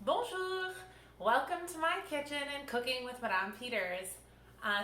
Bonjour! Welcome to my kitchen and cooking with Madame Peters.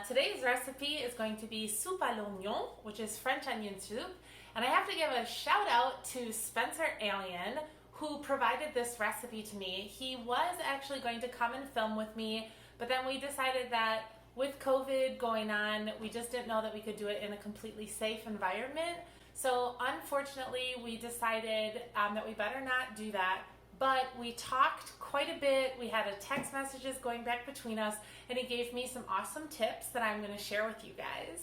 Today's recipe is going to be soupe à l'oignon, which is French onion soup. And I have to give a shout out to Spencer Alien, who provided this recipe to me. He was actually going to come and film with me, but then we decided that with COVID going on, we just didn't know that we could do it in a completely safe environment. So unfortunately, we decided that we better not do that. But we talked quite a bit. We had text messages going back between us, and he gave me some awesome tips that I'm going to share with you guys.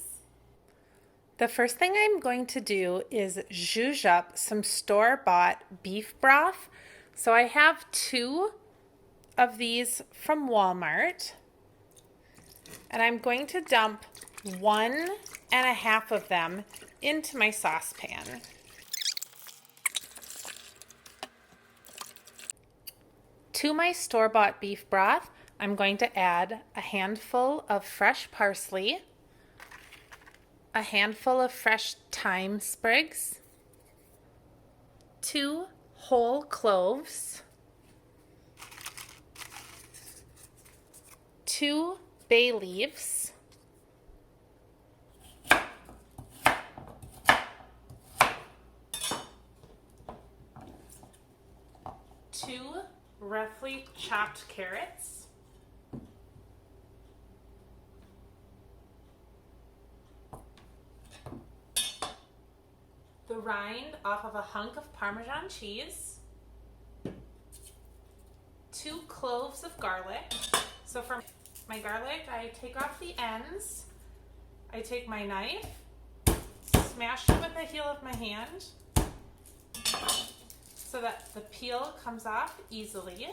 The first thing I'm going to do is zhuzh up some store-bought beef broth. So I have 2 of these from Walmart, and I'm going to dump 1.5 of them into my saucepan. To my store-bought beef broth, I'm going to add a handful of fresh parsley, a handful of fresh thyme sprigs, 2 whole cloves, 2 bay leaves, 2 roughly chopped carrots, the rind off of a hunk of Parmesan cheese, 2 cloves of garlic. So for my garlic, I take off the ends, I take my knife, smash it with the heel of my hand, so that the peel comes off easily.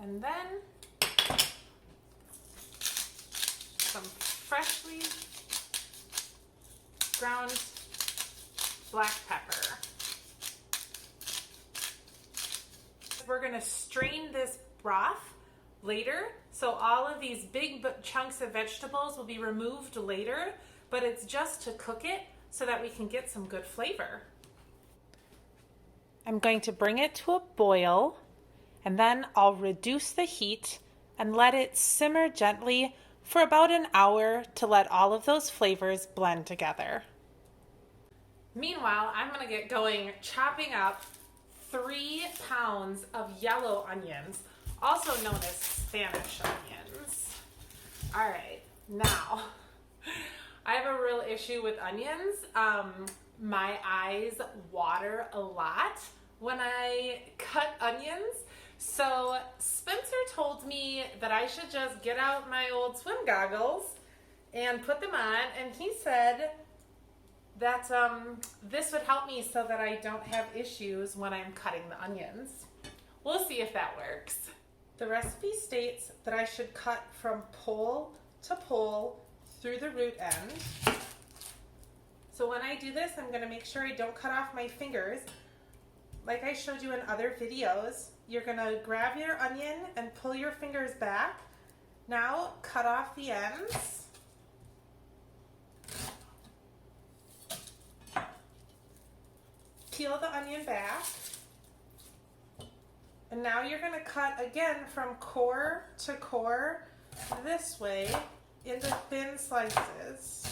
And then some freshly ground black pepper. We're going to strain this broth later, so all of these big chunks of vegetables will be removed later, but it's just to cook it so that we can get some good flavor. I'm going to bring it to a boil, and then I'll reduce the heat and let it simmer gently for about an hour to let all of those flavors blend together. Meanwhile, I'm going to get going chopping up 3 pounds of yellow onions, also known as Spanish onions. All right, now, I have a real issue with onions. My eyes water a lot when I cut onions. So Spencer told me that I should just get out my old swim goggles and put them on, and he said that this would help me so that I don't have issues when I'm cutting the onions. We'll see if that works. The recipe states that I should cut from pole to pole through the root end. So when I do this, I'm going to make sure I don't cut off my fingers. Like I showed you in other videos, you're going to grab your onion and pull your fingers back. Now cut off the ends. Peel the onion back. And now you're going to cut again from core to core this way into thin slices.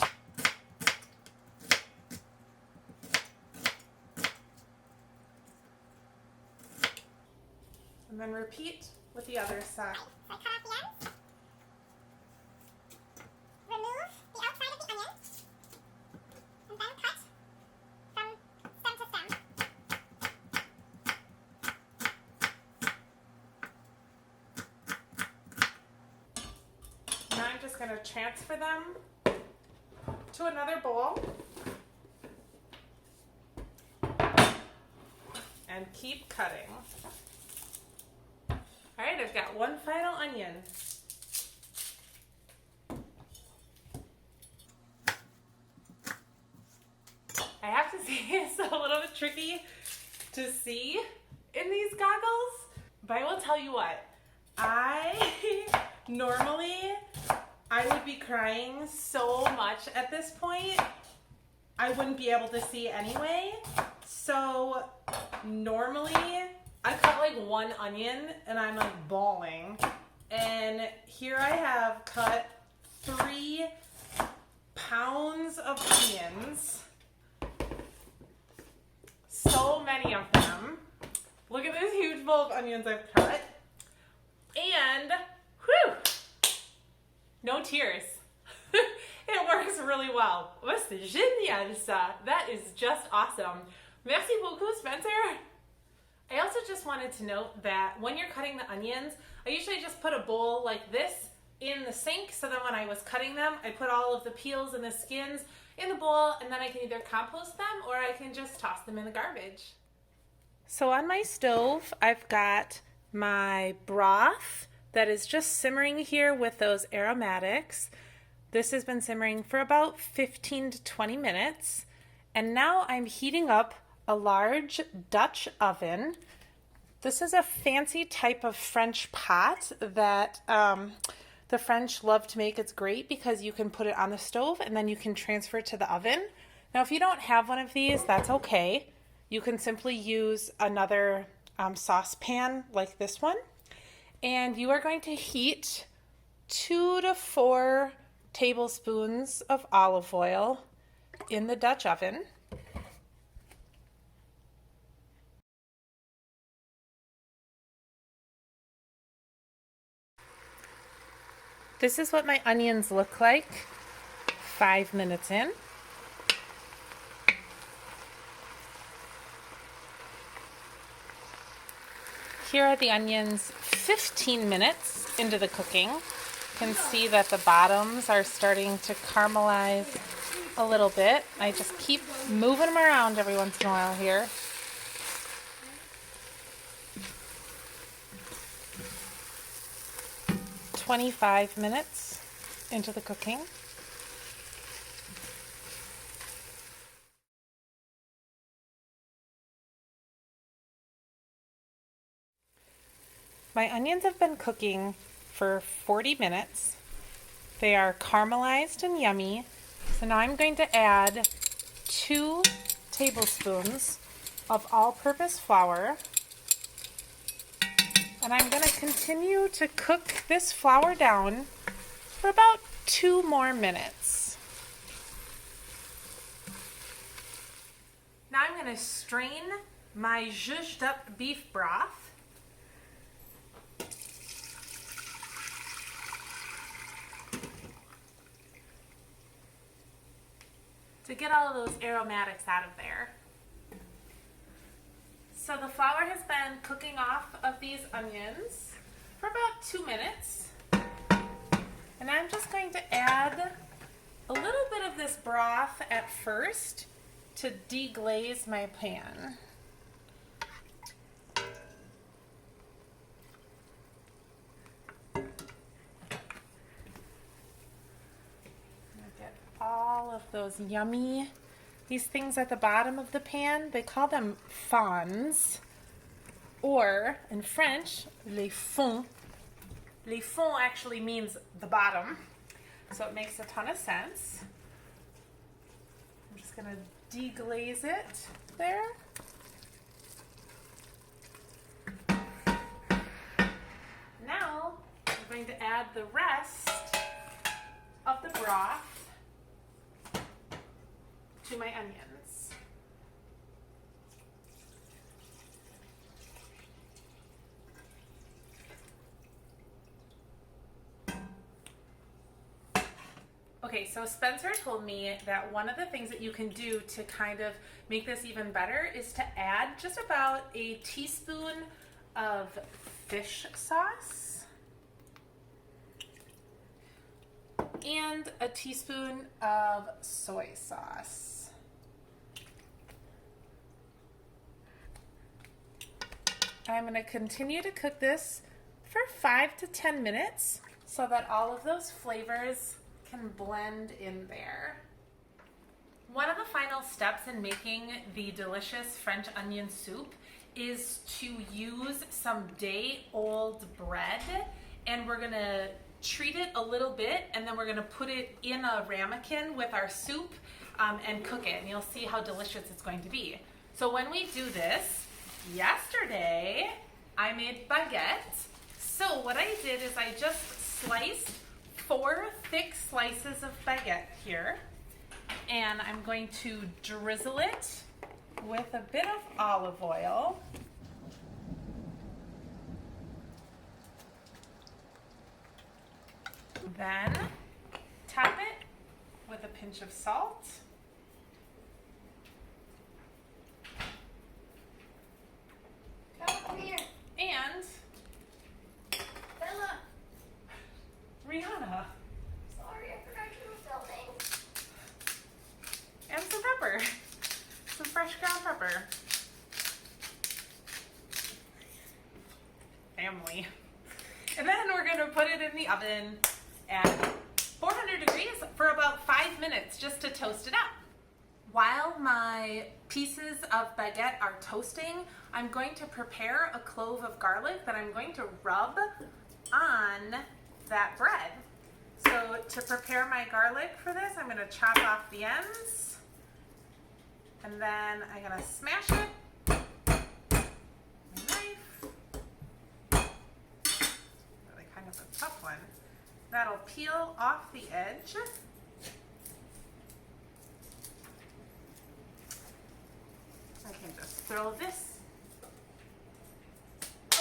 And then repeat with the other side. So cut off the ends. Remove the outside of the onion. And then cut from stem to stem. Now I'm just going to transfer them to another bowl. And keep cutting. All right, I've got one final onion. I have to say it's a little bit tricky to see in these goggles, but I will tell you what, I normally I would be crying so much at this point. I wouldn't be able to see anyway. So normally I cut like one onion and I'm like bawling. And here I have cut 3 pounds of onions. So many of them. Look at this huge bowl of onions I've cut. And, whew, no tears. It works really well. Oh, c'est génial ça. That is just awesome. Merci beaucoup, Spencer. I also just wanted to note that when you're cutting the onions, I usually just put a bowl like this in the sink, so that when I was cutting them, I put all of the peels and the skins in the bowl, and then I can either compost them or I can just toss them in the garbage. So on my stove, I've got my broth that is just simmering here with those aromatics. This has been simmering for about 15 to 20 minutes. And now I'm heating up a large Dutch oven. This is a fancy type of French pot that the French love to make. It's great because you can put it on the stove and then you can transfer it to the oven. Now, if you don't have one of these, that's okay. You can simply use another saucepan like this one. And you are going to heat 2 to 4 tablespoons of olive oil in the Dutch oven. This is what my onions look like 5 minutes in. Here are the onions 15 minutes into the cooking. You can see that the bottoms are starting to caramelize a little bit. I just keep moving them around every once in a while here. "25 minutes into the cooking. My onions have been cooking for 40 minutes. They are caramelized and yummy. So now I'm going to add 2 tablespoons of all-purpose flour. And I'm going to continue to cook this flour down for about 2 more minutes. Now I'm going to strain my zhuzhed up beef broth. To get all of those aromatics out of there. So the flour has been cooking off of these onions for about 2 minutes. And I'm just going to add a little bit of this broth at first to deglaze my pan. Get all of those yummy, these things at the bottom of the pan, they call them fonds, or in French, les fonds. Les fonds actually means the bottom, so it makes a ton of sense. I'm just going to deglaze it there. Now I'm going to add the rest of the broth to my onions. Okay, so Spencer told me that one of the things that you can do to kind of make this even better is to add just about a teaspoon of fish sauce and a teaspoon of soy sauce. I'm going to continue to cook this for 5 to 10 minutes so that all of those flavors can blend in there. One of the final steps in making the delicious French onion soup is to use some day-old bread, and we're gonna treat it a little bit, and then we're gonna put it in a ramekin with our soup and cook it, and you'll see how delicious it's going to be. So when we do this, yesterday I made baguette. So what I did is I just sliced 4 thick slices of baguette here, and I'm going to drizzle it with a bit of olive oil. Then top it with a pinch of salt. Come here. And Bella. Rihanna. Sorry, I forgot you were filming. And some pepper. Some fresh ground pepper. Family. And then we're gonna put it in the oven at 400 degrees for about 5 minutes just to toast it up. While my pieces of baguette are toasting, I'm going to prepare a clove of garlic that I'm going to rub on that bread. So to prepare my garlic for this, I'm gonna chop off the ends, and then I'm gonna smash it with a knife. Really kind of a tough one. That'll peel off the edge. I can just throw this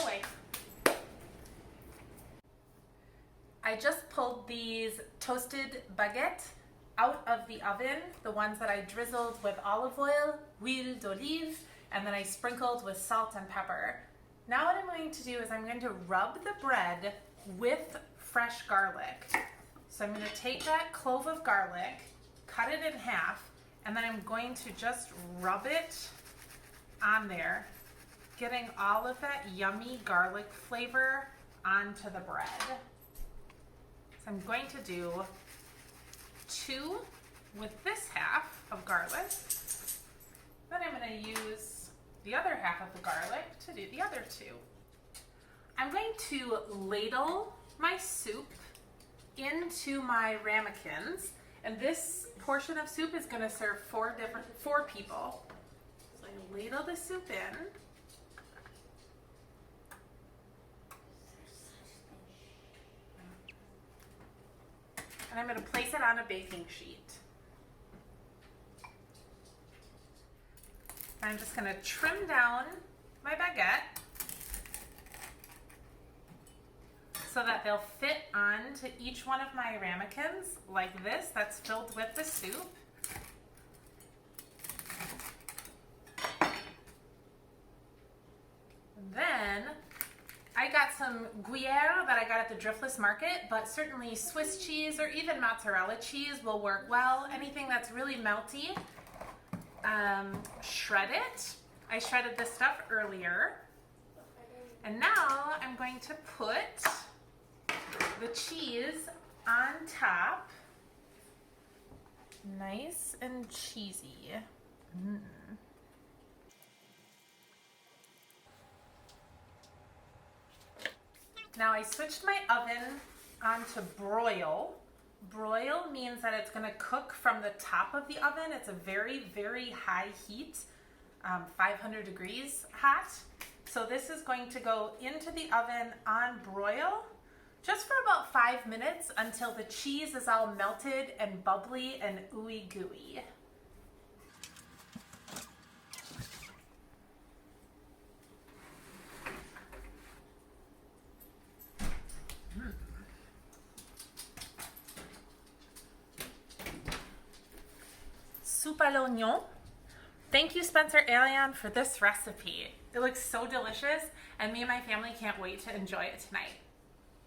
away. I just pulled these toasted baguettes out of the oven, the ones that I drizzled with olive oil, huile d'olive, and then I sprinkled with salt and pepper. Now what I'm going to do is I'm going to rub the bread with fresh garlic. So I'm going to take that clove of garlic, cut it in half, and then I'm going to just rub it on there, getting all of that yummy garlic flavor onto the bread. So I'm going to do 2 with this half of garlic. Then I'm going to use the other half of the garlic to do the other 2. I'm going to ladle my soup into my ramekins, and this portion of soup is going to serve 4 people. So I ladle the soup in. And I'm going to place it on a baking sheet. I'm just going to trim down my baguette so that they'll fit onto each one of my ramekins like this, that's filled with the soup. Then I got some Gruyere that I got at the Driftless Market, but certainly Swiss cheese or even mozzarella cheese will work well. Anything that's really melty. Shred it. I shredded this stuff earlier. And now I'm going to put the cheese on top. Nice and cheesy. Now I switched my oven onto broil. Broil means that it's going to cook from the top of the oven. It's a very, very high heat, 500 degrees hot. So this is going to go into the oven on broil just for about 5 minutes until the cheese is all melted and bubbly and ooey gooey. Soupe à l'oignon. Thank you, Spencer Allion, for this recipe. It looks so delicious, and me and my family can't wait to enjoy it tonight.